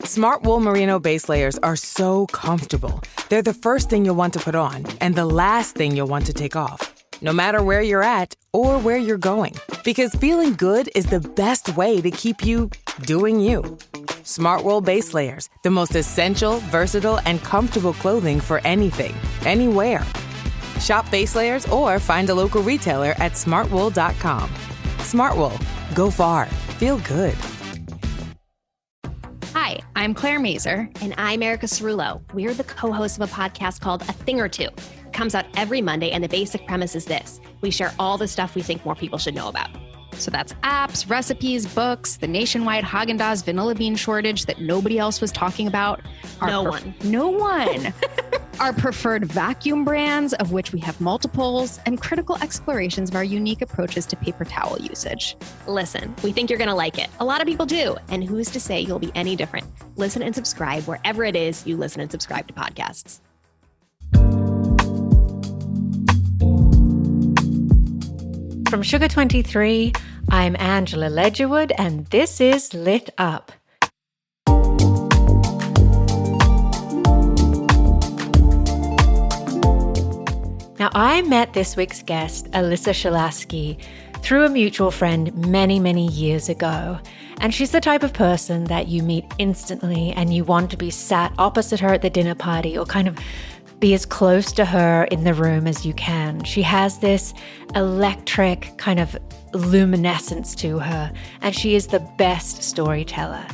Smart Wool Merino base layers are so comfortable. They're the first thing you'll want to put on and the last thing you'll want to take off, no matter where you're at or where you're going. Because feeling good is the best way to keep you doing you. Smart Wool base layers, the most essential, versatile, and comfortable clothing for anything, anywhere. Shop base layers or find a local retailer at smartwool.com. Smartwool. Go far. Feel good. Hi, I'm Claire Mazer. And I'm Erica Cerullo. We're the co-hosts of a podcast called A Thing or Two. It comes out every Monday, and the basic premise is this. We share all the stuff we think more people should know about. So that's apps, recipes, books, the nationwide Haagen-Dazs vanilla bean shortage that nobody else was talking about. No one. Our preferred vacuum brands, of which we have multiples, and critical explorations of our unique approaches to paper towel usage. Listen, we think you're going to like it. A lot of people do. And who's to say you'll be any different? Listen and subscribe wherever it is you listen and subscribe to podcasts. From Sugar 23, I'm Angela Ledgerwood, and this is Lit Up. Now, I met this week's guest, Alyssa Shelasky, through a mutual friend many, many years ago. And she's the type of person that you meet instantly and you want to be sat opposite her at the dinner party or kind of be as close to her in the room as you can. She has this electric kind of luminescence to her, and she is the best storyteller.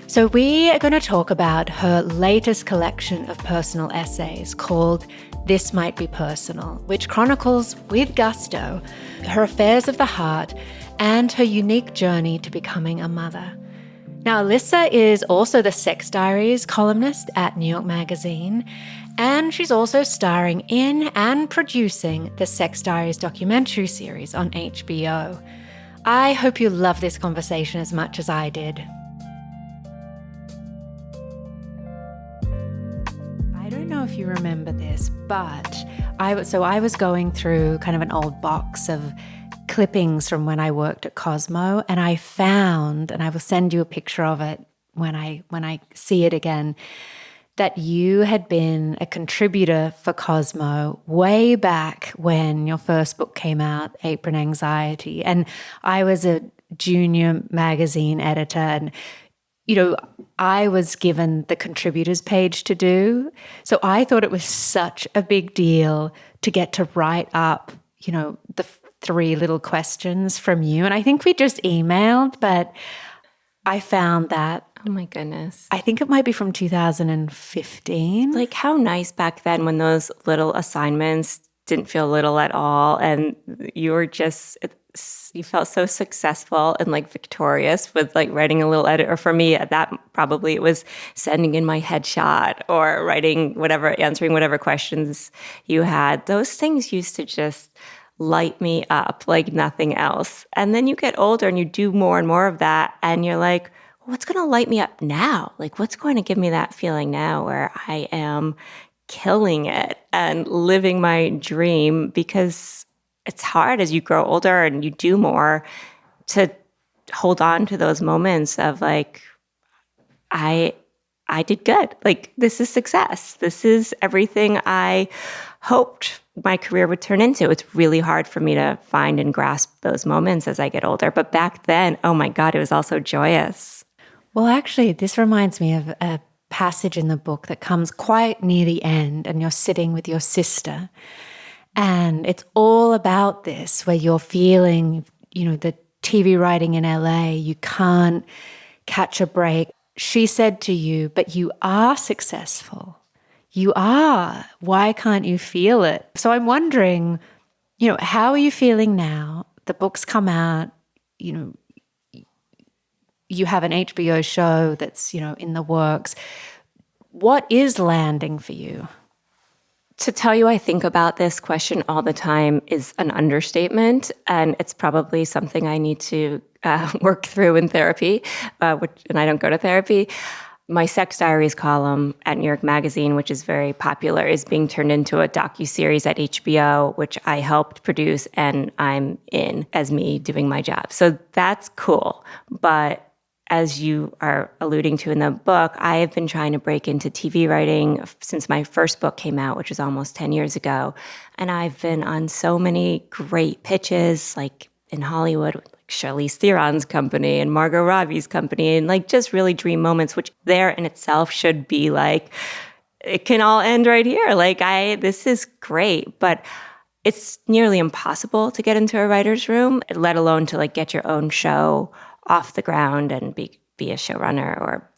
So we are going to talk about her latest collection of personal essays called This Might Be Personal, which chronicles with gusto her affairs of the heart and her unique journey to becoming a mother. Now, Alyssa is also the Sex Diaries columnist at New York Magazine, and she's also starring in and producing the Sex Diaries documentary series on HBO. I hope you love this conversation as much as I did. I don't know if you remember this, but I was going through kind of an old box of clippings from when I worked at Cosmo, and I found, and I will send you a picture of it when I see it again, that you had been a contributor for Cosmo way back when your first book came out, Apron Anxiety. And I was a junior magazine editor, and I was given the contributors page to do. So I thought it was such a big deal to get to write up, the 3 little questions from you. And I think we just emailed, but I found that. Oh my goodness. I think it might be from 2015. Like, how nice back then when those little assignments didn't feel little at all. And you felt so successful and like victorious with like writing a little edit. Or for me, probably it was sending in my headshot or answering whatever questions you had. Those things used to just light me up like nothing else. And then you get older and you do more and more of that. And you're like, what's going to light me up now? Like, what's going to give me that feeling now where I am killing it and living my dream? Because it's hard as you grow older and you do more to hold on to those moments of like, I did good. Like, this is success. This is everything I hoped my career would turn into. It's really hard for me to find and grasp those moments as I get older. But back then, oh my God, it was also joyous. Well, actually, this reminds me of a passage in the book that comes quite near the end, and you're sitting with your sister. And it's all about this, where you're feeling, the TV writing in LA, you can't catch a break. She said to you, but you are successful. You are. Why can't you feel it? So I'm wondering, how are you feeling now? The book's come out, you have an HBO show that's, in the works. What is landing for you? To tell you I think about this question all the time is an understatement, and it's probably something I need to work through in therapy, and I don't go to therapy. My Sex Diaries column at New York Magazine, which is very popular, is being turned into a docuseries at HBO, which I helped produce, and I'm in as me doing my job. So that's cool. But as you are alluding to in the book, I have been trying to break into TV writing since my first book came out, which was almost 10 years ago. And I've been on so many great pitches, like in Hollywood, with like Charlize Theron's company and Margot Robbie's company, and like just really dream moments, which there in itself should be like, it can all end right here. Like this is great, but it's nearly impossible to get into a writer's room, let alone to like get your own show off the ground and be a showrunner or,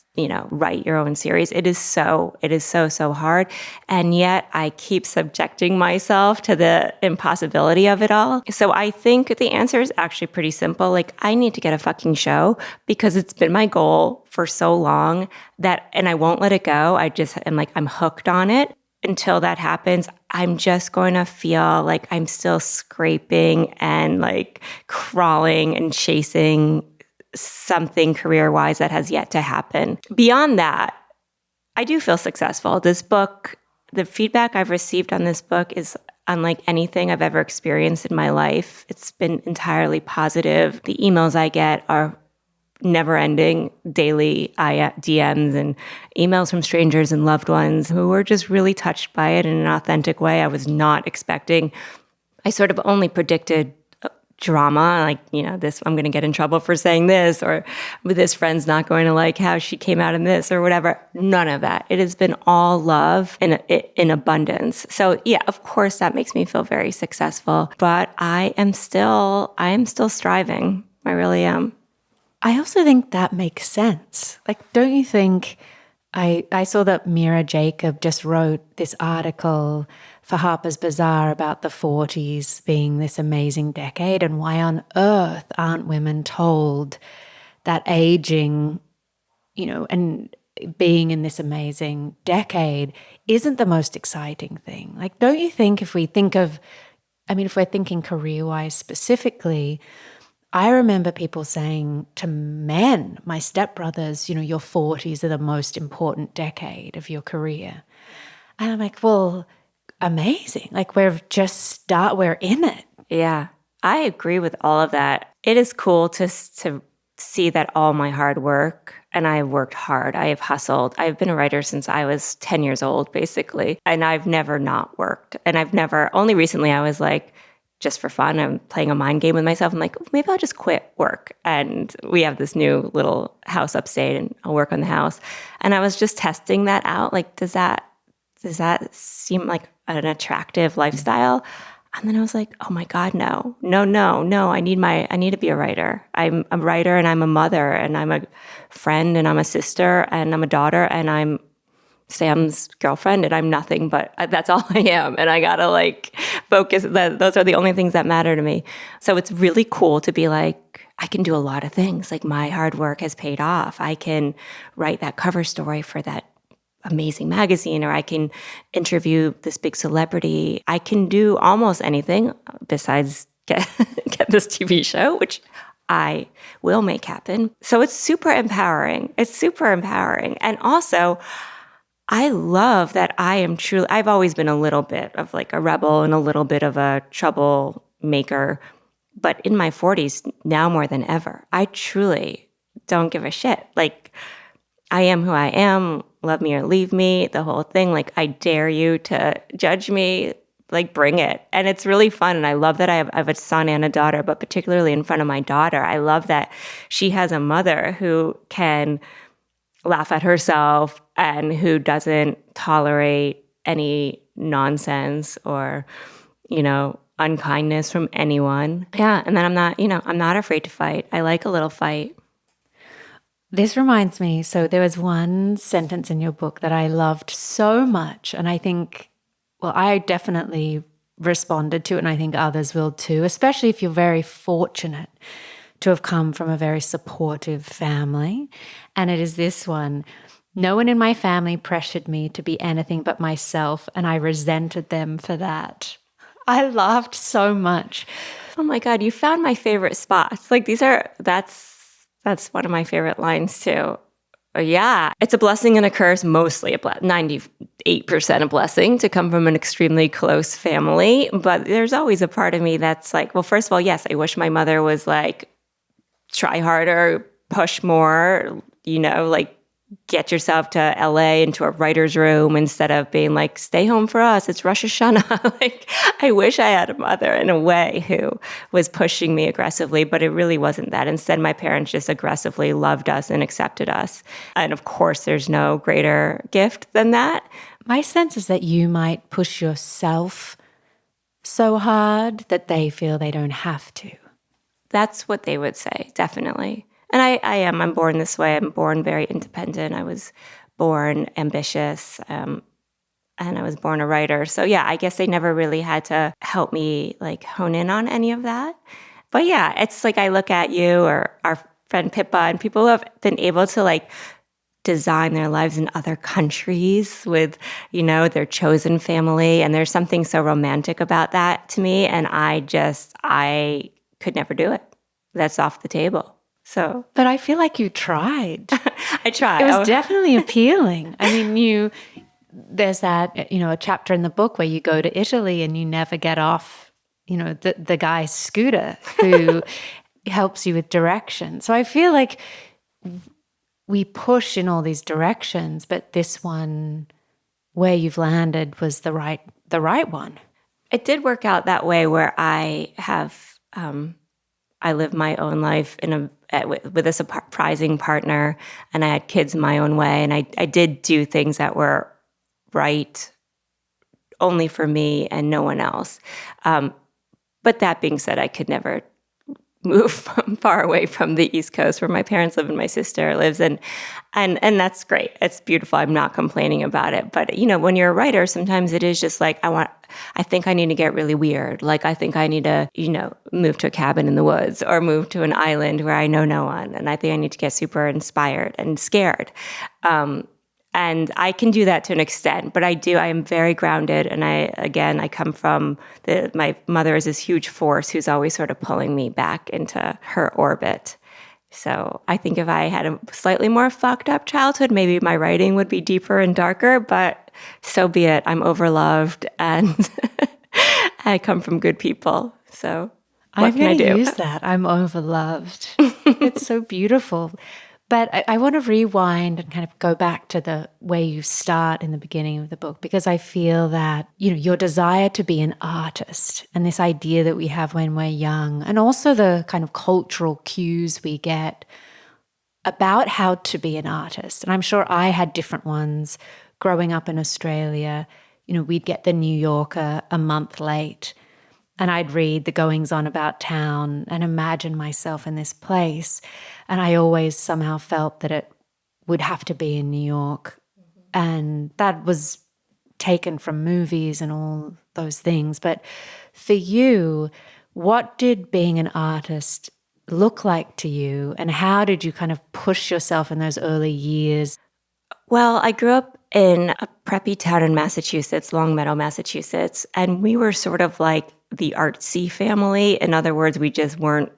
write your own series. It is so hard. And yet I keep subjecting myself to the impossibility of it all. So I think the answer is actually pretty simple. Like, I need to get a fucking show because it's been my goal for so long and I won't let it go. I just am like, I'm hooked on it. Until that happens, I'm just going to feel like I'm still scraping and like crawling and chasing something career-wise that has yet to happen. Beyond that, I do feel successful. This book, the feedback I've received on this book is unlike anything I've ever experienced in my life. It's been entirely positive. The emails I get are never-ending, daily DMs and emails from strangers and loved ones who were just really touched by it in an authentic way I was not expecting. I sort of only predicted drama, like, this, I'm going to get in trouble for saying this, or this friend's not going to like how she came out in this, or whatever. None of that. It has been all love in abundance. So yeah, of course that makes me feel very successful, but I am still striving. I really am. I also think that makes sense. Like, don't you think, I saw that Mira Jacob just wrote this article for Harper's Bazaar about the 40s being this amazing decade, and why on earth aren't women told that aging, and being in this amazing decade isn't the most exciting thing? Like, don't you think if we're thinking career-wise specifically, I remember people saying to men, my stepbrothers, your 40s are the most important decade of your career. And I'm like, well, amazing. Like, we're in it. Yeah, I agree with all of that. It is cool to see that all my hard work, and I've worked hard, I have hustled. I've been a writer since I was 10 years old, basically. And I've never not worked. And only recently I was like, just for fun, I'm playing a mind game with myself. I'm like, maybe I'll just quit work. And we have this new little house upstate and I'll work on the house. And I was just testing that out. Like, does that seem like an attractive lifestyle? And then I was like, oh my God, no. I need to be a writer. I'm a writer and I'm a mother and I'm a friend and I'm a sister and I'm a daughter and I'm Sam's girlfriend, and I'm nothing but that's all I am. And I gotta like focus that those are the only things that matter to me. So it's really cool to be like, I can do a lot of things. Like, my hard work has paid off. I can write that cover story for that amazing magazine, or I can interview this big celebrity. I can do almost anything besides get this TV show, which I will make happen. So it's super empowering. And also, I love that I've always been a little bit of like a rebel and a little bit of a troublemaker, but in my 40s, now more than ever, I truly don't give a shit. Like, I am who I am, love me or leave me, the whole thing. Like, I dare you to judge me, like, bring it. And it's really fun. And I love that I have a son and a daughter, but particularly in front of my daughter, I love that she has a mother who can laugh at herself and who doesn't tolerate any nonsense or, unkindness from anyone. Yeah. And then I'm not afraid to fight. I like a little fight. This reminds me, so there was one sentence in your book that I loved so much, and I think, I definitely responded to it, and I think others will too, especially if you're very fortunate to have come from a very supportive family. And it is this one: no one in my family pressured me to be anything but myself, and I resented them for that. I laughed so much. Oh my God, you found my favorite spots. Like, that's one of my favorite lines too. Yeah, it's a blessing and a curse, mostly 98% a blessing to come from an extremely close family. But there's always a part of me that's like, well, first of all, yes, I wish my mother was like, try harder, push more, like get yourself to LA into a writer's room instead of being like, stay home for us, it's Rosh Hashanah. Like, I wish I had a mother in a way who was pushing me aggressively, but it really wasn't that. Instead, my parents just aggressively loved us and accepted us. And of course, there's no greater gift than that. My sense is that you might push yourself so hard that they feel they don't have to. That's what they would say, definitely. And I'm born this way. I'm born very independent. I was born ambitious, and I was born a writer. So yeah, I guess they never really had to help me like hone in on any of that. But yeah, it's like I look at you or our friend Pippa and people who have been able to like design their lives in other countries with, their chosen family. And there's something so romantic about that to me. And I could never do it. That's off the table. So, but I feel like you tried. I tried. It was definitely appealing. I mean, there's that, a chapter in the book where you go to Italy and you never get off, the guy's scooter who helps you with direction. So I feel like we push in all these directions, but this one where you've landed was the right one. It did work out that way where I have, I live my own life with a surprising partner, and I had kids my own way, and I did do things that were right only for me and no one else. But that being said, I could never move far away from the East Coast where my parents live and my sister lives, and that's great. It's beautiful. I'm not complaining about it. But when you're a writer, sometimes it is just like I think I need to get really weird. Like I think I need to, move to a cabin in the woods or move to an island where I know no one, and I think I need to get super inspired and scared. And I can do that to an extent, but I am very grounded. And I come from my mother is this huge force who's always sort of pulling me back into her orbit. So I think if I had a slightly more fucked up childhood, maybe my writing would be deeper and darker, but so be it. I'm overloved and I come from good people. So what can I do? I'm going to use that. I'm overloved. It's so beautiful. But I want to rewind and kind of go back to the way you start in the beginning of the book, because I feel that, your desire to be an artist and this idea that we have when we're young, and also the kind of cultural cues we get about how to be an artist. And I'm sure I had different ones growing up in Australia. We'd get the New Yorker a month late, and I'd read the goings on about town and imagine myself in this place. And I always somehow felt that it would have to be in New York. Mm-hmm. And that was taken from movies and all those things. But for you, what did being an artist look like to you? And how did you kind of push yourself in those early years? Well, I grew up in a preppy town in Massachusetts, Longmeadow, Massachusetts. And we were sort of like the artsy family. In other words, we just weren't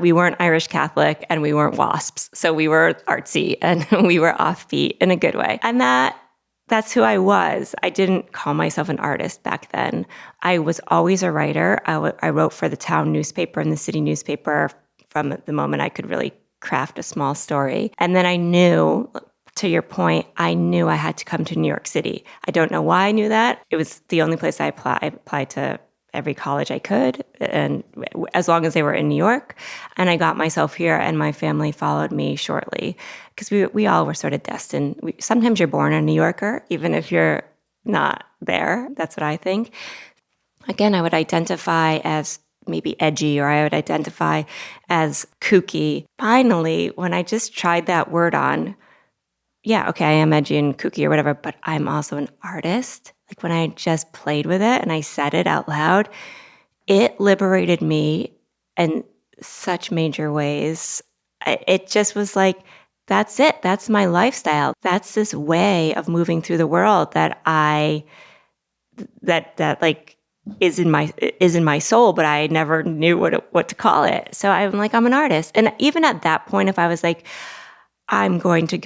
we weren't Irish Catholic and we weren't WASPs. So we were artsy and we were offbeat in a good way. And that's who I was. I didn't call myself an artist back then. I was always a writer. I wrote for the town newspaper and the city newspaper from the moment I could really craft a small story. And then I knew, to your point, I knew I had to come to New York City. I don't know why I knew that. It was the only place I applied to every college I could, and as long as they were in New York. And I got myself here, and my family followed me shortly, because we all were sort of destined. Sometimes you're born a New Yorker, even if you're not there. That's what I think. Again, I would identify as maybe edgy, or I would identify as kooky. Finally, when I just tried that word on, yeah, okay, I am edgy and kooky or whatever, but I'm also an artist. Like when I just played with it and I said it out loud, it liberated me in such major ways. It just was like, that's it. That's my lifestyle. That's this way of moving through the world that like is in my soul, but I never knew what to call it. So I'm like, I'm an artist. And even at that point, if I was like, I'm going to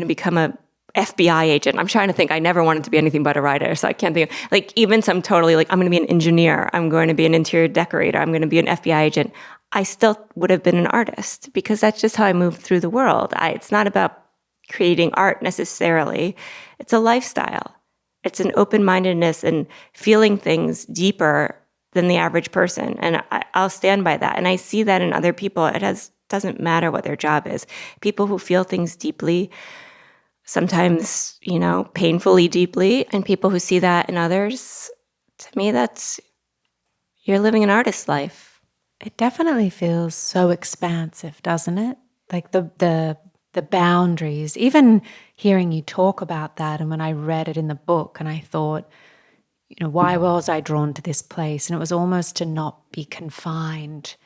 become a FBI agent. I'm trying to think. I never wanted to be anything but a writer, so I can't think of, like, even some totally like, I'm going to be an engineer. I'm going to be an interior decorator. I'm going to be an FBI agent. I still would have been an artist because that's just how I moved through the world. It's not about creating art necessarily. It's a lifestyle. It's an open-mindedness and feeling things deeper than the average person. And I'll stand by that. And I see that in other people. Doesn't matter what their job is. People who feel things deeply, sometimes, painfully deeply, and people who see that in others, to me, you're living an artist's life. It definitely feels so expansive, doesn't it? Like the boundaries, even hearing you talk about that. And when I read it in the book and I thought, why was I drawn to this place? And it was almost to not be confined,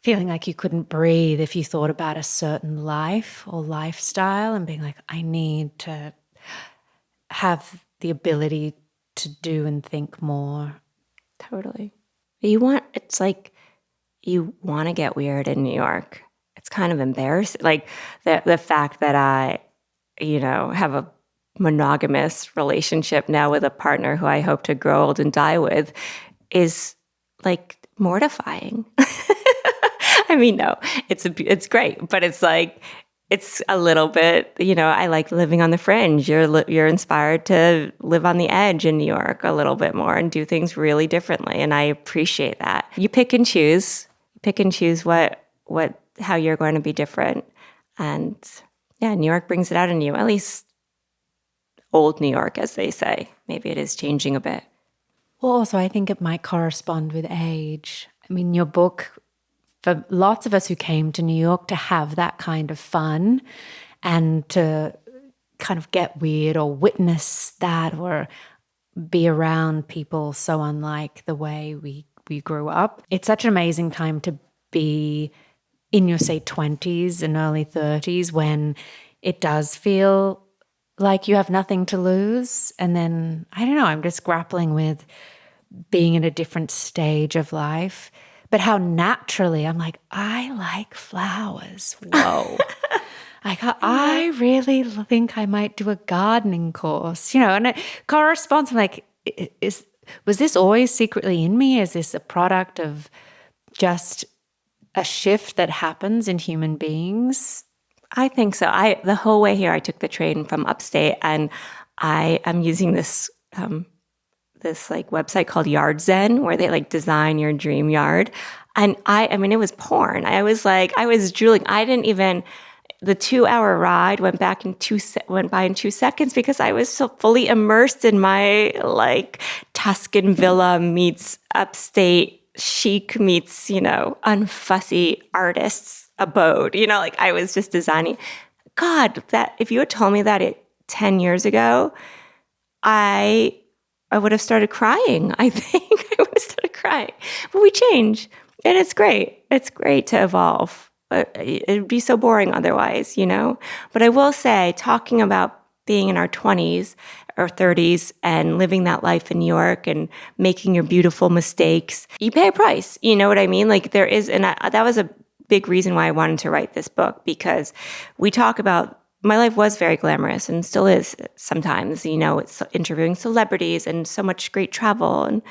feeling like you couldn't breathe if you thought about a certain life or lifestyle and being like, I need to have the ability to do and think more. Totally. It's like you want to get weird in New York. It's kind of embarrassing. Like the fact that I, have a monogamous relationship now with a partner who I hope to grow old and die with is like mortifying. I mean, no, it's great, but it's like, it's a little bit, I like living on the fringe. You're inspired to live on the edge in New York a little bit more and do things really differently. And I appreciate that. You pick and choose how you're going to be different. And yeah, New York brings it out in you, at least old New York, as they say. Maybe it is changing a bit. Well, also, I think it might correspond with age. I mean, your book, for lots of us who came to New York to have that kind of fun and to kind of get weird or witness that or be around people so unlike the way we grew up. It's such an amazing time to be in your, say, 20s and early 30s when it does feel like you have nothing to lose. And then, I don't know, I'm just grappling with being in a different stage of life. But how naturally I'm like, I like flowers. Whoa. Like, I really think I might do a gardening course, and it corresponds. I'm like, was this always secretly in me? Is this a product of just a shift that happens in human beings? I think so. The whole way here, I took the train from upstate, and I am using this like website called Yard Zen, where they like design your dream yard. And I mean, it was porn. I was drooling. The 2-hour ride went by in 2 seconds because I was so fully immersed in my like Tuscan villa meets upstate chic meets, unfussy artist's abode. Like I was just designing. God, that if you had told me that 10 years ago, I would have started crying. I think I would have started crying. But we change, and it's great. It's great to evolve. But it'd be so boring otherwise, But I will say, talking about being in our 20s or 30s and living that life in New York and making your beautiful mistakes, you pay a price. You know what I mean? Like there is, and that was a big reason why I wanted to write this book, because we talk about, my life was very glamorous and still is sometimes, it's interviewing celebrities and so much great travel and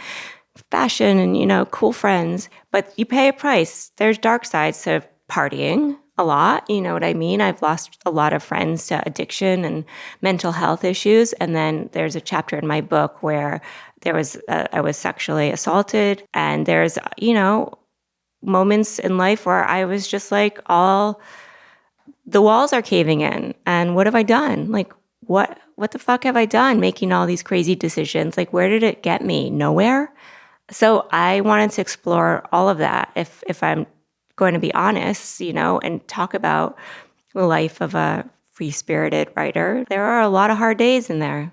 fashion and, cool friends, but you pay a price. There's dark sides to partying a lot, you know what I mean? I've lost a lot of friends to addiction and mental health issues. And then there's a chapter in my book where I was sexually assaulted, and there's, moments in life where I was just like, all the walls are caving in, and what have I done? Like, what the fuck have I done making all these crazy decisions? Like, where did it get me? Nowhere. So I wanted to explore all of that if I'm going to be honest, and talk about the life of a free-spirited writer. There are a lot of hard days in there.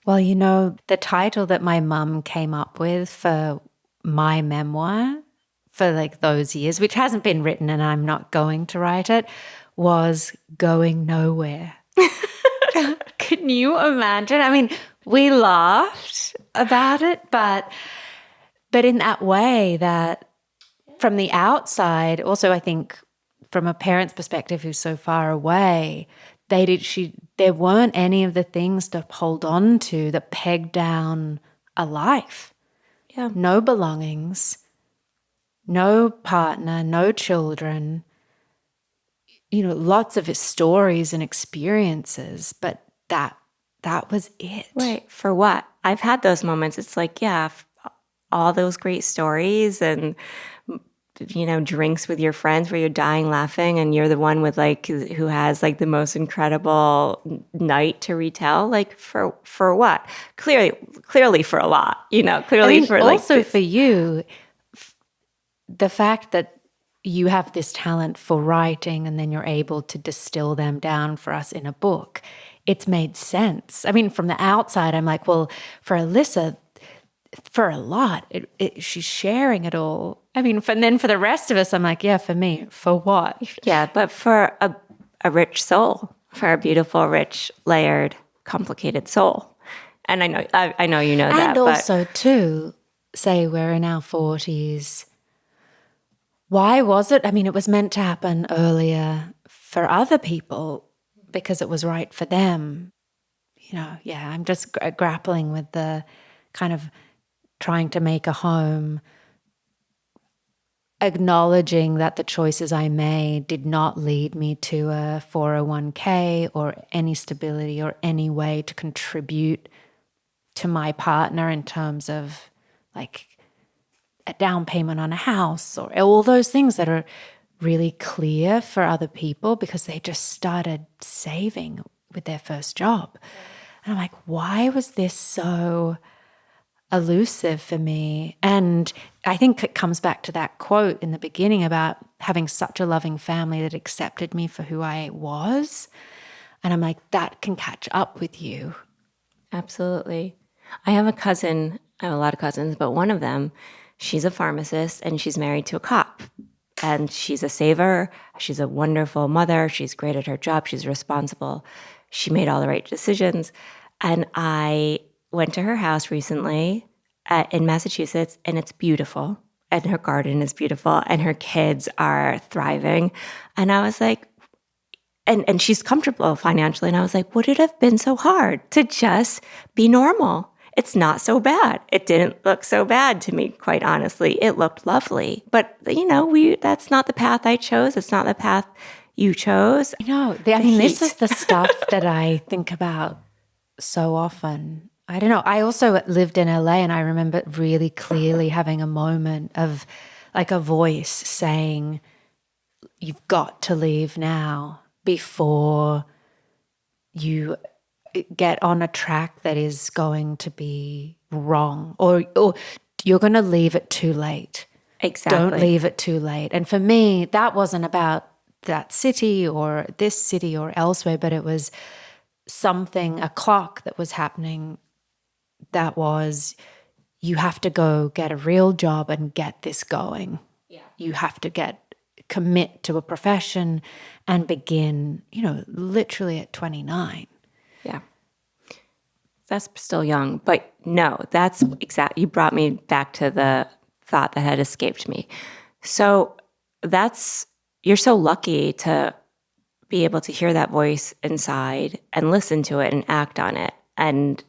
Well, the title that my mum came up with for my memoir for like those years, which hasn't been written and I'm not going to write it, was Going Nowhere. Can you imagine? I mean, we laughed about it, but in that way that from the outside, also I think from a parent's perspective who's so far away, there weren't any of the things to hold on to that pegged down a life. Yeah. No belongings, no partner, no children, lots of his stories and experiences, but that was it. Right. For what? I've had those moments. It's like, yeah, all those great stories and, drinks with your friends where you're dying laughing and you're the one with who has the most incredible night to retell. For what? Clearly for a lot, clearly for also for you, the fact that you have this talent for writing and then you're able to distill them down for us in a book, it's made sense. I mean, from the outside, I'm like, well, for Alyssa, for a lot, she's sharing it all. I mean, and then for the rest of us, I'm like, yeah, for me, for what? Yeah, but for a rich soul, for a beautiful, rich, layered, complicated soul. And I know you know that. And also, too, say we're in our 40s. Why was it? I mean, it was meant to happen earlier for other people because it was right for them. I'm just grappling with the kind of trying to make a home, acknowledging that the choices I made did not lead me to a 401k or any stability or any way to contribute to my partner in terms of a down payment on a house or all those things that are really clear for other people because they just started saving with their first job. And I'm like, why was this so elusive for me? And I think it comes back to that quote in the beginning about having such a loving family that accepted me for who I was. And I'm like, that can catch up with you. Absolutely. I have a lot of cousins, but one of them, she's a pharmacist and she's married to a cop. And she's a saver. She's a wonderful mother. She's great at her job. She's responsible. She made all the right decisions. And I went to her house recently in Massachusetts, and it's beautiful. And her garden is beautiful, and her kids are thriving. And I was like, and she's comfortable financially. And I was like, would it have been so hard to just be normal? It's not so bad. It didn't look so bad to me, quite honestly. It looked lovely. But, that's not the path I chose. It's not the path you chose. This is the stuff that I think about so often. I don't know. I also lived in LA and I remember really clearly having a moment of a voice saying, you've got to leave now before you get on a track that is going to be wrong or you're going to leave it too late. Exactly. Don't leave it too late. And for me, that wasn't about that city or this city or elsewhere, but it was a clock that was happening that was, you have to go get a real job and get this going. Yeah. You have to commit to a profession and begin, literally at 29. Yeah. That's still young, but no, that's you brought me back to the thought that had escaped me. So you're so lucky to be able to hear that voice inside and listen to it and act on it and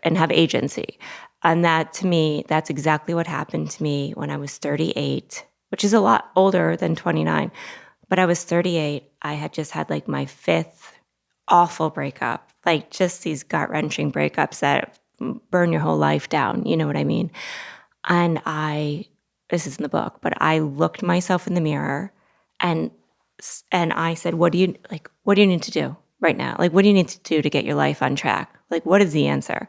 have agency. And that, to me, that's exactly what happened to me when I was 38, which is a lot older than 29. But I was 38. I had just had my fifth awful breakup, just these gut-wrenching breakups that burn your whole life down. You know what I mean? And this is in the book, but I looked myself in the mirror and I said, what do you need to do right now? What do you need to do to get your life on track? What is the answer?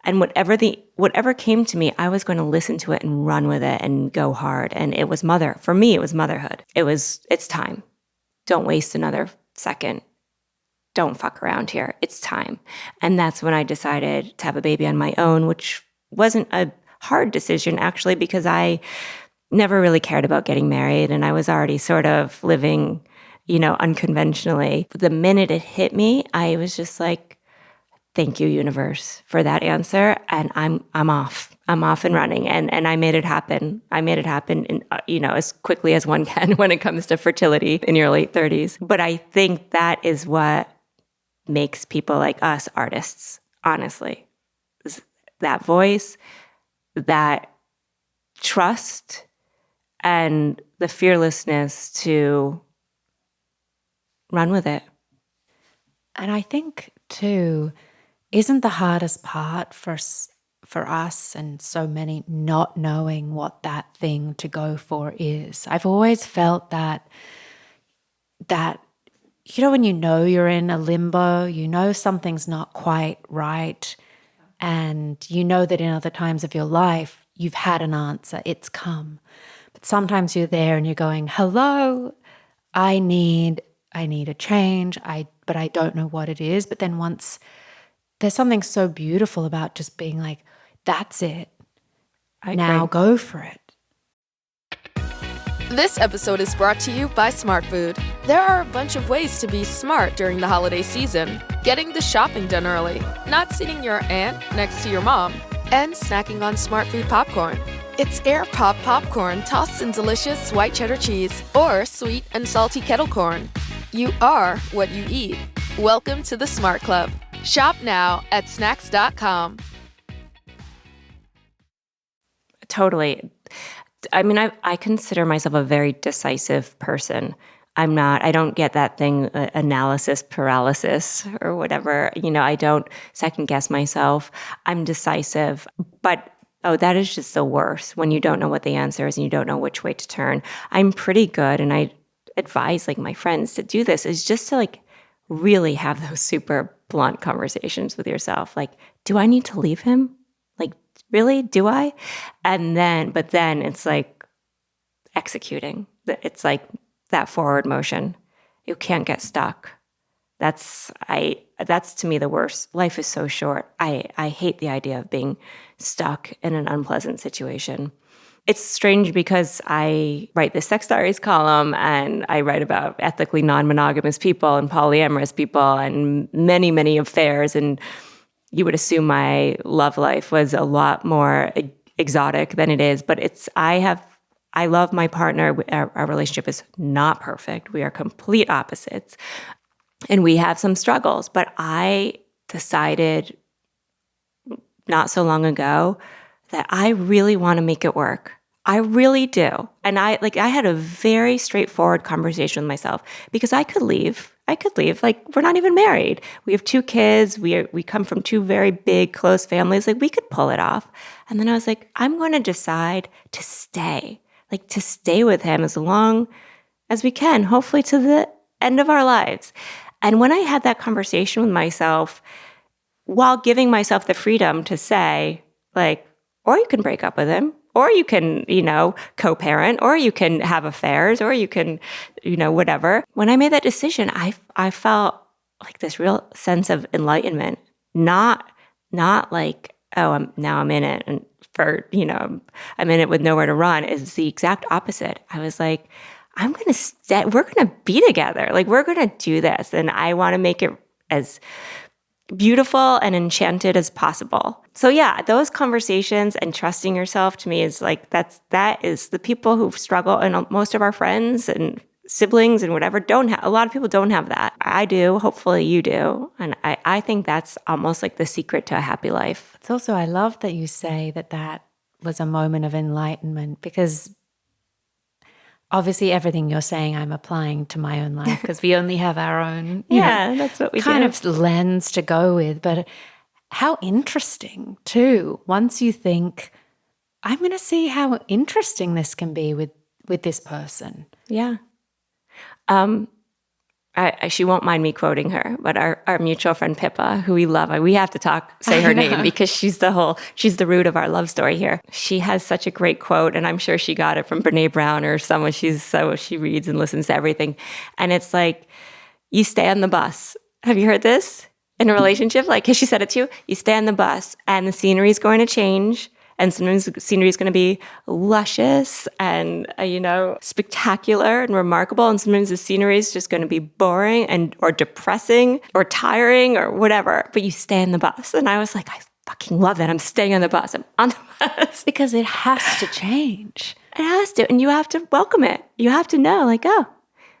And whatever came to me, I was going to listen to it and run with it and go hard. And it was for me, it was motherhood. It's time. Don't waste another second. Don't fuck around here. It's time. And that's when I decided to have a baby on my own, which wasn't a hard decision actually, because I never really cared about getting married and I was already sort of living, unconventionally. The minute it hit me, I was just like, thank you, universe, for that answer. And I'm off. I'm off and running. And I made it happen. I made it happen in, as quickly as one can when it comes to fertility in your late 30s. But I think that is what makes people like us artists, honestly. That voice, that trust, and the fearlessness to run with it. And I think, too, isn't the hardest part for us and so many not knowing what that thing to go for is? I've always felt that when you know you're in a limbo, you know something's not quite right, and you know that in other times of your life, you've had an answer, it's come. But sometimes you're there and you're going, hello, I need a change, but I don't know what it is. But then once there's something so beautiful about just being like, that's it. Now go for it. This episode is brought to you by Smart Food. There are a bunch of ways to be smart during the holiday season. Getting the shopping done early, not sitting your aunt next to your mom, and snacking on Smart Food popcorn. It's air pop popcorn tossed in delicious white cheddar cheese or sweet and salty kettle corn. You are what you eat. Welcome to the Smart Club. Shop now at snacks.com. Totally. I mean, I consider myself a very decisive person. I don't get that thing, analysis paralysis or whatever. I don't second guess myself. I'm decisive. But, that is just the worst when you don't know what the answer is and you don't know which way to turn. I'm pretty good, and I advise my friends to do this, is just to really have those super blunt conversations with yourself. Do I need to leave him? Really? Do I? But then it's executing. It's that forward motion. You can't get stuck. That's to me the worst. Life is so short. I hate the idea of being stuck in an unpleasant situation. It's strange because I write the Sex Diaries column and I write about ethically non-monogamous people and polyamorous people and many, many affairs, and you would assume my love life was a lot more exotic than it is, but I love my partner. Our relationship is not perfect. We are complete opposites, and we have some struggles, but I decided not so long ago that I really want to make it work. I really do. And I had a very straightforward conversation with myself because I could leave. We're not even married. We have 2 kids. We come from 2 very big, close families. We could pull it off. And then I was like, I'm going to decide to stay with him as long as we can, hopefully to the end of our lives. And when I had that conversation with myself, while giving myself the freedom to say, or you can break up with him, or you can, co-parent, or you can have affairs, or you can, whatever. When I made that decision, I felt this real sense of enlightenment, not I'm in it and I'm in it with nowhere to run. Is the exact opposite. I was like, I'm going to stay. We're going to be together. We're going to do this, and I want to make it as beautiful and enchanted as possible. So yeah, those conversations and trusting yourself to me is that is the people who struggle, and most of our friends and siblings and whatever a lot of people don't have that. I do, hopefully you do. And I think that's almost the secret to a happy life. It's also, I love that you say that was a moment of enlightenment, because obviously everything you're saying I'm applying to my own life because we only have our own that's what we kind do. of lens to go with. But how interesting too, once you think, I'm going to see how interesting this can be with this person. Yeah. She won't mind me quoting her, but our mutual friend Pippa, who we love, we have to say her name because she's the root of our love story here. She has such a great quote, and I'm sure she got it from Brene Brown or someone. She reads and listens to everything. And it's you stay on the bus. Have you heard this in a relationship? Has she said it to you? You stay on the bus and the scenery is going to change. And sometimes the scenery is going to be luscious and, spectacular and remarkable. And sometimes the scenery is just going to be boring or depressing or tiring or whatever. But you stay in the bus. And I was like, I fucking love that. I'm staying on the bus. I'm on the bus. Because it has to change. It has to. And you have to welcome it. You have to know,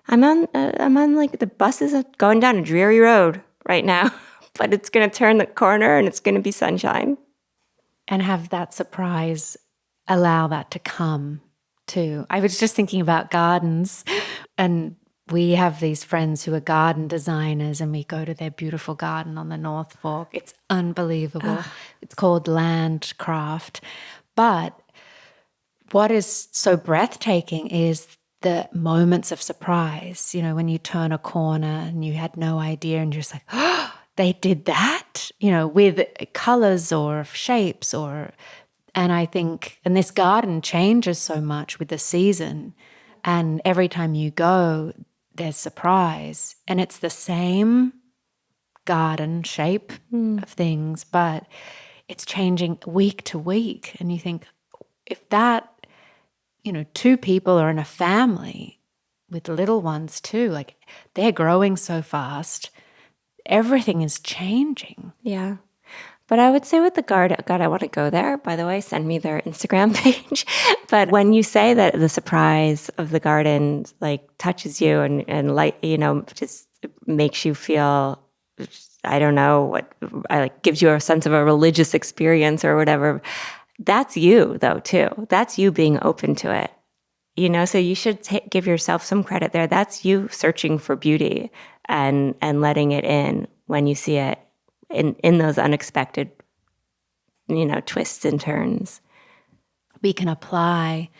I'm on the bus is going down a dreary road right now. But it's going to turn the corner and it's going to be sunshine. And have that surprise, allow that to come too. I was just thinking about gardens, and we have these friends who are garden designers, and we go to their beautiful garden on the North Fork. It's unbelievable. It's called Landcraft. But what is so breathtaking is the moments of surprise, you know, when you turn a corner and you had no idea and you're just like, oh, they did that, you know, with colors or shapes and I think, and this garden changes so much with the season, and every time you go, there's surprise, and it's the same garden shape of things, but it's changing week to week. And you think, if that, you know, two people are in a family with little ones too, like they're growing so fast, everything is changing. Yeah. But I would say with the garden, God, I want to go there. By the way, send me their Instagram page. But when you say that the surprise of the garden like touches you and like, you know, just makes you feel, I don't know what, like gives you a sense of a religious experience or whatever. That's you though too. That's you being open to it. You know, so you should give yourself some credit there. That's you searching for beauty and letting it in when you see it in those unexpected, you know, twists and turns. We can apply,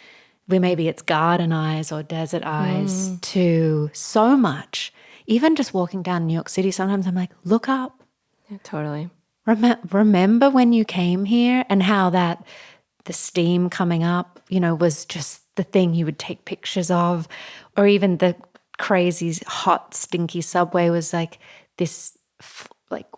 maybe it's garden eyes or desert eyes to so much. Even just walking down New York City, sometimes I'm like, look up. Yeah, totally. Remember when you came here and how the steam coming up, you know, was just the thing you would take pictures of, or even the crazy hot stinky subway was like this like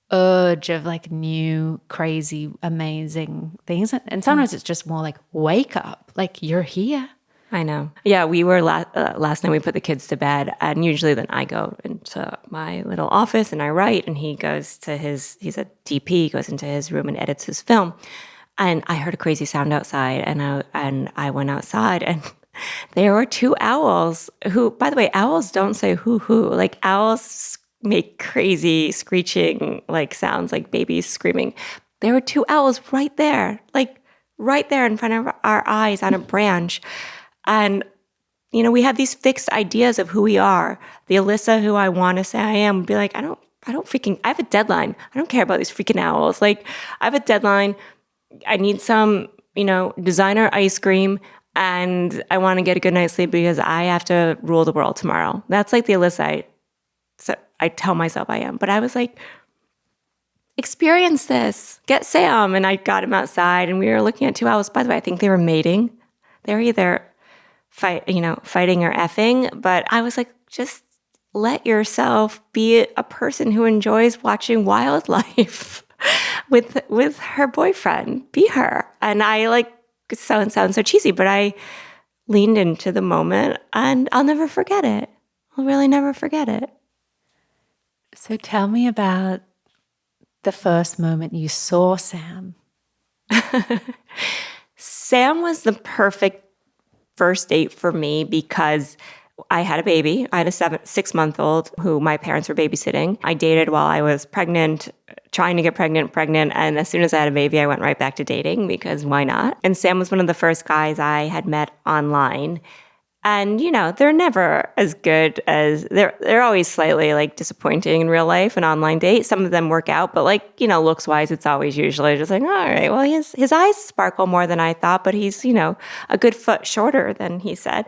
urge of like new crazy amazing things. And sometimes it's just more like wake up, like you're here. I know. Yeah, we were last night we put the kids to bed, and usually then I go into my little office and I write, and he goes to he's a DP, he goes into his room and edits his film. And I heard a crazy sound outside, and I went outside, and there were two owls who, by the way, owls don't say hoo-hoo. Like owls make crazy screeching like sounds like babies screaming. There were two owls right there, like right there in front of our eyes on a branch. And, you know, we have these fixed ideas of who we are. The Alyssa who I want to say I am would be like, I have a deadline. I don't care about these freaking owls. Like I have a deadline. I need some, you know, designer ice cream, and I want to get a good night's sleep because I have to rule the world tomorrow. That's like the Alyssa I tell myself I am. But I was like, experience this. Get Sam. And I got him outside, and we were looking at two owls. By the way, I think they were mating. They were either fighting or effing. But I was like, just let yourself be a person who enjoys watching wildlife. with her boyfriend, be her. And I like, it sounds so cheesy, but I leaned into the moment, and I'll never forget it. I'll really never forget it. So tell me about the first moment you saw Sam. Sam was the perfect first date for me because I had a baby. I had a 6-month-old who my parents were babysitting. I dated while I was pregnant, trying to get pregnant. And as soon as I had a baby, I went right back to dating because why not? And Sam was one of the first guys I had met online. And, you know, they're never as good as, they're always slightly like disappointing in real life and online dates. Some of them work out, but like, you know, looks wise, it's always usually just like, all right, well, his eyes sparkle more than I thought, but he's, you know, a good foot shorter than he said.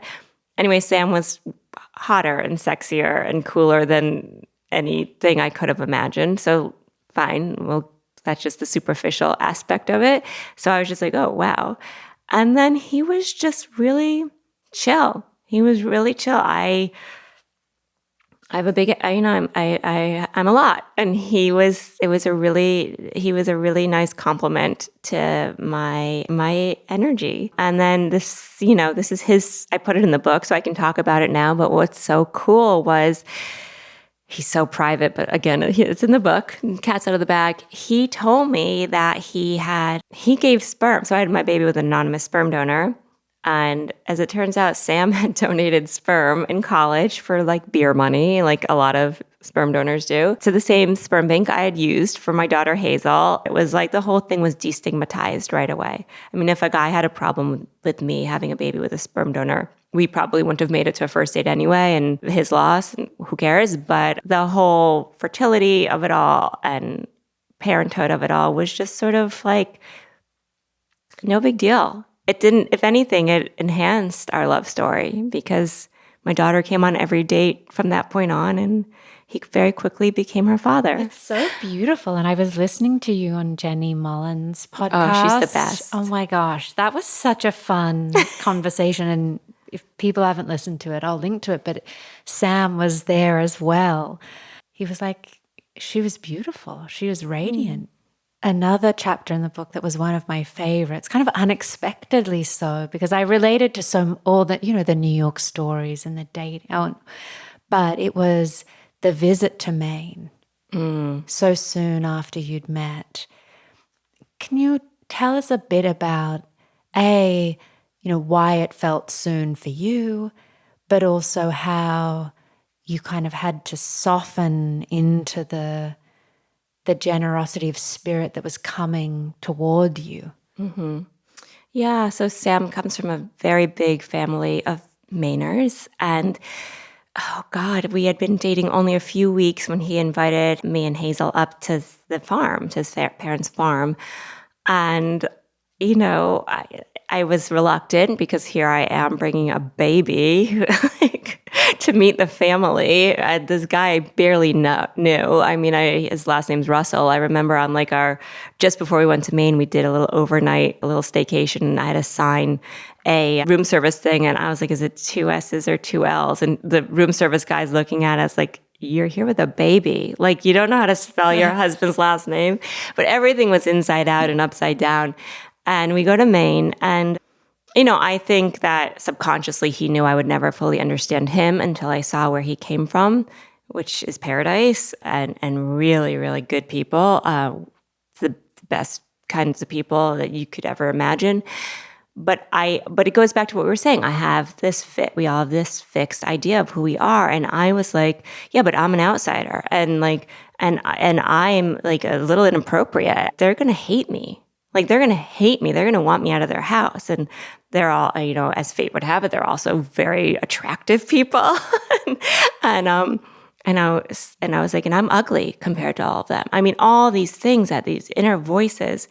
Anyway, Sam was hotter and sexier and cooler than anything I could have imagined. So fine, well, that's just the superficial aspect of it. So I was just like, oh, wow. And then he was just really chill. He was really chill. I have a big, you know, I'm a lot, and he was a really nice compliment to my energy. And then this, you know, this is his, I put it in the book so I can talk about it now. But what's so cool was he's so private, but again, it's in the book, cat's out of the bag. He told me that he gave sperm. So I had my baby with an anonymous sperm donor. And as it turns out, Sam had donated sperm in college for like beer money, like a lot of sperm donors do, to the same sperm bank I had used for my daughter Hazel. It was like the whole thing was destigmatized right away. I mean, if a guy had a problem with me having a baby with a sperm donor, we probably wouldn't have made it to a first date anyway, and his loss, and who cares? But the whole fertility of it all and parenthood of it all was just sort of like no big deal. It didn't, if anything, it enhanced our love story because my daughter came on every date from that point on, and he very quickly became her father. It's so beautiful. And I was listening to you on Jenny Mollen's podcast. Oh, she's the best. Oh my gosh. That was such a fun conversation. And if people haven't listened to it, I'll link to it. But Sam was there as well. He was like, she was beautiful. She was radiant. Another chapter in the book that was one of my favorites, kind of unexpectedly so, because I related to all the, the New York stories and the dating, but it was the visit to Maine so soon after you'd met. Can you tell us a bit about, why it felt soon for you, but also how you kind of had to soften into the generosity of spirit that was coming toward you? Mm-hmm. Yeah, so Sam comes from a very big family of Mainers, and oh God, we had been dating only a few weeks when he invited me and Hazel up to the farm, to his parents' farm. And, I was reluctant because here I am bringing a baby to meet the family. This guy I barely knew. I mean, his last name's Russell. I remember on just before we went to Maine, we did a little staycation, and I had to sign a room service thing. And I was like, is it 2 S's or 2 L's? And the room service guy's looking at us like, you're here with a baby. Like, you don't know how to spell your husband's last name. But everything was inside out and upside down. And we go to Maine, and I think that subconsciously he knew I would never fully understand him until I saw where he came from, which is paradise and really, really good people, the best kinds of people that you could ever imagine. But it goes back to what we were saying. We all have this fixed idea of who we are, and I was like, yeah, but I'm an outsider, and I'm like a little inappropriate. They're gonna hate me. Like, they're going to hate me. They're going to want me out of their house. And they're all, as fate would have it, they're also very attractive people. and I was like, and I'm ugly compared to all of them. I mean, all these things, that these inner voices.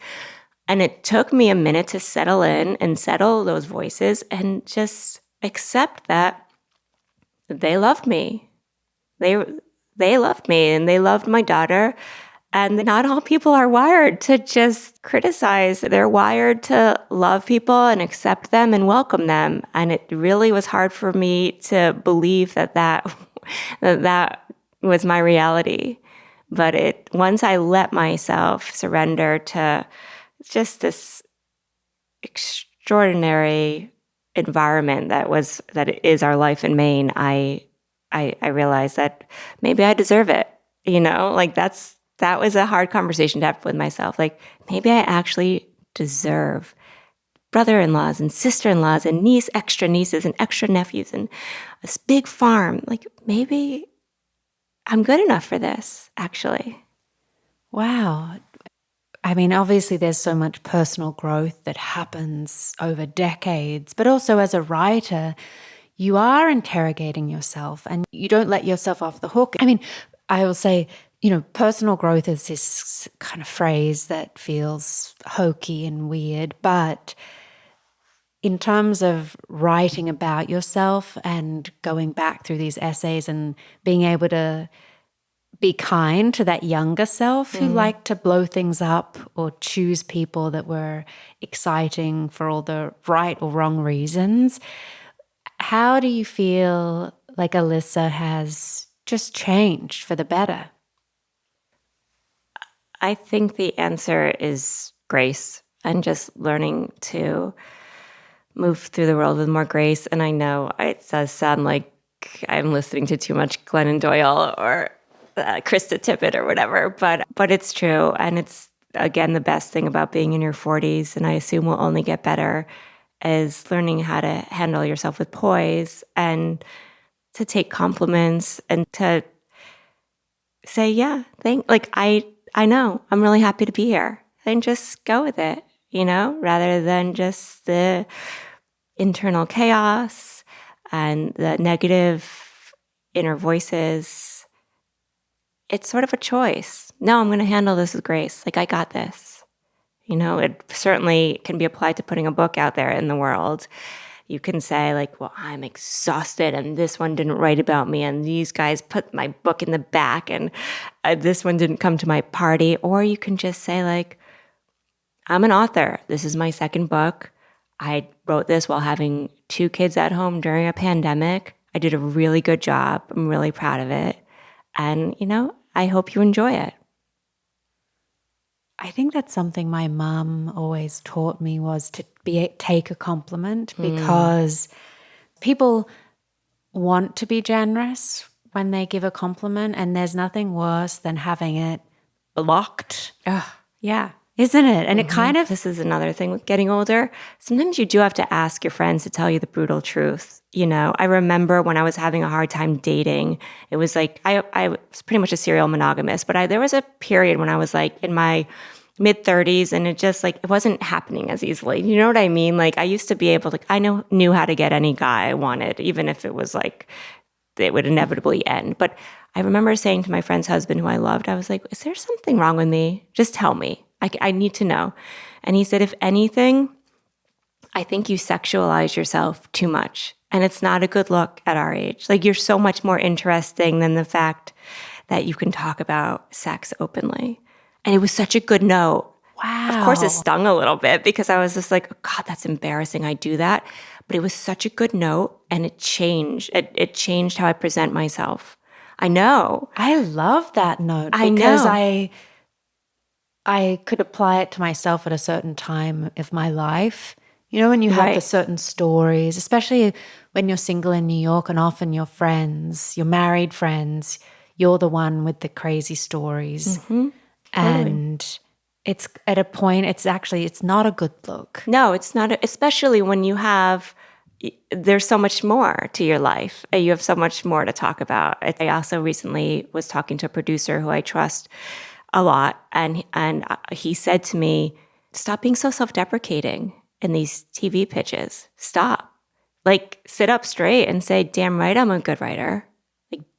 And it took me a minute to settle in and settle those voices and just accept that they loved me. They loved me, and they loved my daughter. And not all people are wired to just criticize. They're wired to love people and accept them and welcome them. And it really was hard for me to believe that was my reality. But once I let myself surrender to just this extraordinary environment that is our life in Maine, I realized that maybe I deserve it. That was a hard conversation to have with myself. Like, maybe I actually deserve brother-in-laws and sister-in-laws and extra nieces and extra nephews and this big farm. Like, maybe I'm good enough for this, actually. Wow. I mean, obviously there's so much personal growth that happens over decades, but also as a writer, you are interrogating yourself and you don't let yourself off the hook. I mean, I will say, personal growth is this kind of phrase that feels hokey and weird, but in terms of writing about yourself and going back through these essays and being able to be kind to that younger self who liked to blow things up or choose people that were exciting for all the right or wrong reasons, how do you feel like Alyssa has just changed for the better? I think the answer is grace and just learning to move through the world with more grace. And I know it does sound like I'm listening to too much Glennon Doyle or Krista Tippett or whatever, but it's true. And it's, again, the best thing about being in your 40s, and I assume will only get better, is learning how to handle yourself with poise and to take compliments and to say, yeah, I know, I'm really happy to be here. And just go with it, rather than just the internal chaos and the negative inner voices. It's sort of a choice. No, I'm going to handle this with grace. I got this. It certainly can be applied to putting a book out there in the world. You can say well, I'm exhausted and this one didn't write about me and these guys put my book in the back and this one didn't come to my party. Or you can just say I'm an author. This is my second book. I wrote this while having 2 kids at home during a pandemic. I did a really good job. I'm really proud of it. And, I hope you enjoy it. I think that's something my mum always taught me, was to take a compliment, because people want to be generous when they give a compliment, and there's nothing worse than having it blocked. Yeah. Isn't it? And it kind of... This is another thing with getting older. Sometimes you do have to ask your friends to tell you the brutal truth. I remember when I was having a hard time dating, it was I was pretty much a serial monogamist, but there was a period when I was in my mid-30s and it just it wasn't happening as easily. You know what I mean? I used to be able to, knew how to get any guy I wanted, even if it was it would inevitably end. But I remember saying to my friend's husband, who I loved, I was is there something wrong with me? Just tell me. I need to know. And he said, if anything, I think you sexualize yourself too much. And it's not a good look at our age. You're so much more interesting than the fact that you can talk about sex openly. And it was such a good note. Wow. Of course, it stung a little bit because I was just oh, God, that's embarrassing. I do that. But it was such a good note, and it changed. It changed how I present myself. I know. I love that note I because know. I could apply it to myself at a certain time of my life. When you have the certain stories, especially when you're single in New York, and often your friends, your married friends, you're the one with the crazy stories. Mm-hmm. And it's at a point, it's not a good look. No, it's not, especially when there's so much more to your life. You have so much more to talk about. I also recently was talking to a producer who I trust a lot, and he said to me, stop being so self-deprecating in these TV pitches. Stop. Sit up straight and say, damn right I'm a good writer.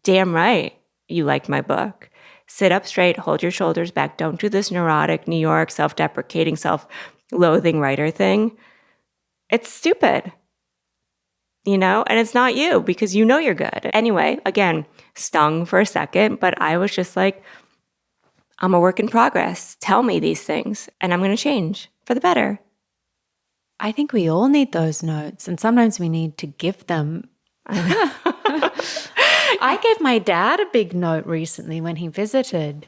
Damn right you liked my book. Sit up straight, hold your shoulders back. Don't do this neurotic New York self-deprecating, self-loathing writer thing. It's stupid. And it's not you, because you're good. Anyway, again, stung for a second, but I was just I'm a work in progress. Tell me these things, and I'm going to change for the better. I think we all need those notes, and sometimes we need to give them. I gave my dad a big note recently when he visited.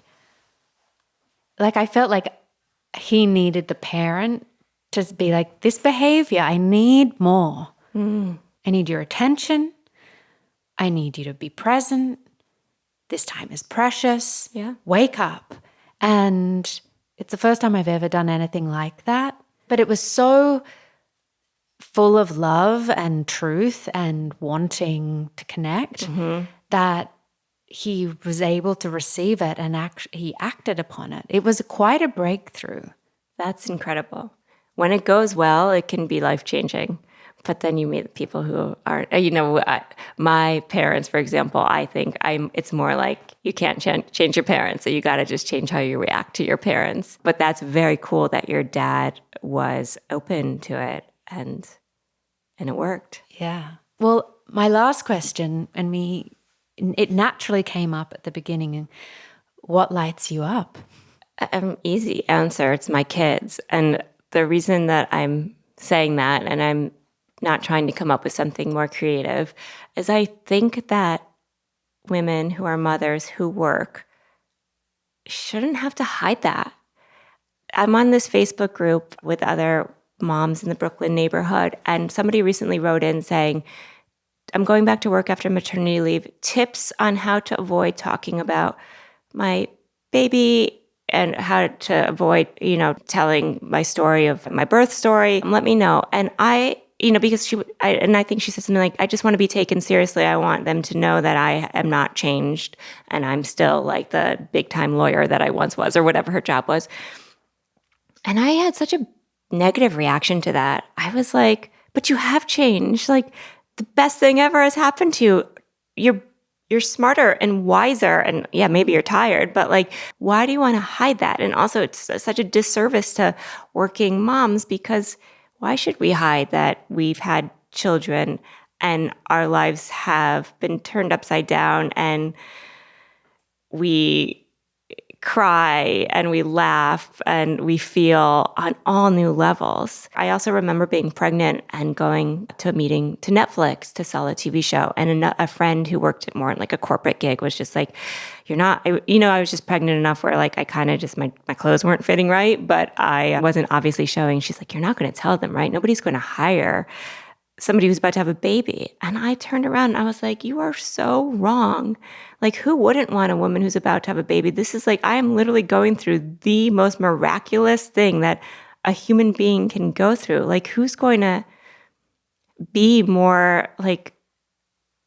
I felt he needed the parent to be this behavior, I need more. I need your attention. I need you to be present. This time is precious. Yeah. Wake up. And it's the first time I've ever done anything like that. But it was so full of love and truth and wanting to connect that he was able to receive it, and he acted upon it. It was quite a breakthrough. That's incredible. When it goes well, it can be life-changing. But then you meet people who aren't, my parents, for example, I think it's more you can't change your parents, so you got to just change how you react to your parents. But that's very cool that your dad was open to it and it worked. Yeah. Well, my last question, it naturally came up at the beginning. What lights you up? Easy answer. It's my kids. And the reason that I'm saying that, and I'm not trying to come up with something more creative, is I think that women who are mothers who work shouldn't have to hide that. I'm on this Facebook group with other moms in the Brooklyn neighborhood, and somebody recently wrote in saying, I'm going back to work after maternity leave. Tips on how to avoid talking about my baby and how to avoid, telling my story of my birth story. Let me know. And because I think she said something like, I just want to be taken seriously. I want them to know that I am not changed and I'm still like the big time lawyer that I once was, or whatever her job was. And I had such a negative reaction to that. I was like, but you have changed. Like, the best thing ever has happened to you. You're smarter and wiser, and yeah, maybe you're tired, but like, why do you want to hide that? And also, it's such a disservice to working moms, because why should we hide that we've had children and our lives have been turned upside down, and we cry and we laugh and we feel on all new levels. I also remember being pregnant and going to a meeting to Netflix to sell a TV show. And a friend who worked at more in like a corporate gig was just like, you're not, I was just pregnant enough where like I kind of just, my clothes weren't fitting right, but I wasn't obviously showing. She's like, you're not going to tell them, right? Nobody's going to hire somebody who's about to have a baby. And I turned around and I was like, you are so wrong. Like, who wouldn't want a woman who's about to have a baby? This is like, I am literally going through the most miraculous thing that a human being can go through. Like, who's going to be more like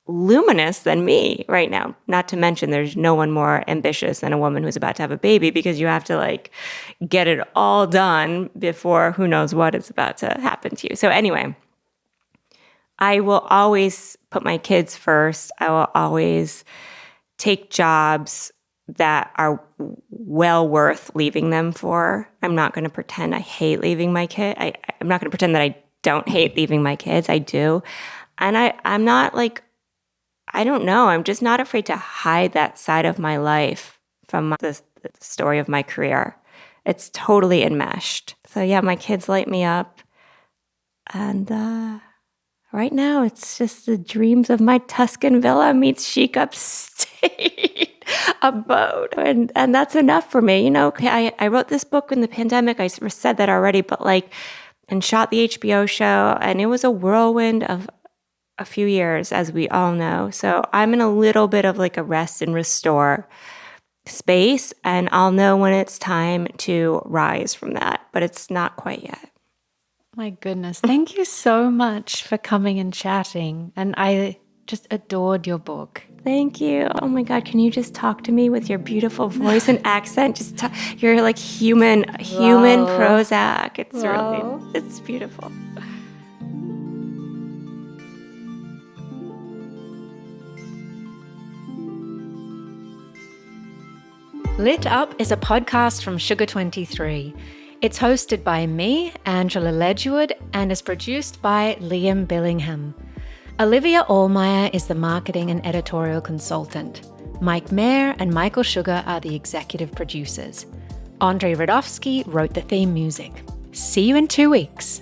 luminous than me right now? Not to mention there's no one more ambitious than a woman who's about to have a baby, because you have to like get it all done before who knows what is about to happen to you. So anyway, I will always put my kids first. I will always take jobs that are well worth leaving them for. I'm not going to pretend I hate leaving my kid. I'm not going to pretend that I don't hate leaving my kids. I do. And I'm not like, I don't know. I'm just not afraid to hide that side of my life from the story of my career. It's totally enmeshed. So yeah, my kids light me up. And right now, it's just the dreams of my Tuscan villa meets chic upstate abode. And that's enough for me. I wrote this book in the pandemic. I said that already, but and shot the HBO show. And it was a whirlwind of a few years, as we all know. So I'm in a little bit of like a rest and restore space. And I'll know when it's time to rise from that. But it's not quite yet. My goodness. Thank you so much for coming and chatting. And I just adored your book. Thank you. Oh my God, can you just talk to me with your beautiful voice and accent? You're like human Prozac. It's beautiful. Lit Up is a podcast from Sugar 23. It's hosted by me, Angela Ledgewood, and is produced by Liam Billingham. Olivia Allmeyer is the marketing and editorial consultant. Mike Mayer and Michael Sugar are the executive producers. Andrei Radovsky wrote the theme music. See you in 2 weeks.